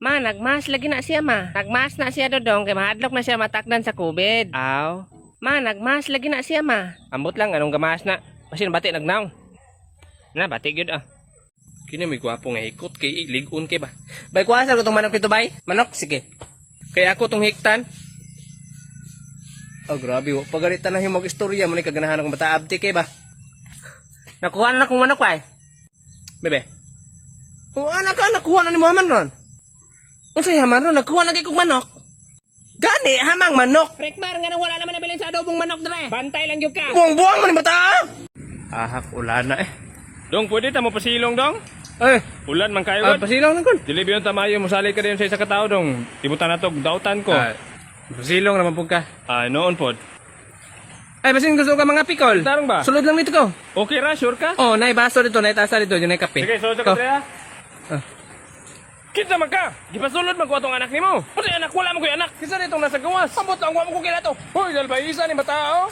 Ma, nagmas lagi na siya ma. Nagmas na siya dodong kay mahadlok na siya matakdan sa COVID. Aw. Ma, nagmas lagi na siya ma. Ambot lang anong gamas na. Pasin bati nagnaw. Na bati gyud ah. Kini may gwapo nga hikot kay ligon kay ba. Bay kuasa ko tong manok dito bay. Manok sige. Kay ako tong hiktan. Oh grabe, pagalitan na yung mag-istorya mo ni kaganahan akong bata abdi kay ba. Nakuha na akong manok bay. Bebe. Oh anak nakuha na ni Muhammad ron. Unsay haman ron nagkuha na kay kong manok. Gani hamang manok. Rekmar nga nang wala naman nabilin sa adobong manok dre. Bantay lang gyud ka. Buang-buang man ni bata. Ahak ulan na eh. Dong, pwede ta mo pasilong dong? Eh, Ulan man kayo. pasilong na kon. Dili biyon tamayo mo sali ka din sa isa ka tawo dong. Tibutan na to dautan ko. Pasilong naman pug ka. Noon pod. Ay, basin gusto ka mga pikol. Tarong ba? Sulod lang dito ko. Okay ra, sure ka? Oh, nay baso dito, nay tasa dito, yun ay kape. Sige, sulod ka dre ha. Kinsa man ka? Gipasulod man ko atong anak nimo. Pati anak wala man ko anak. Kisa dito nasa gawas. Ambot ang wa mo ko kila to. Hoy, dalba isa ni bata oh.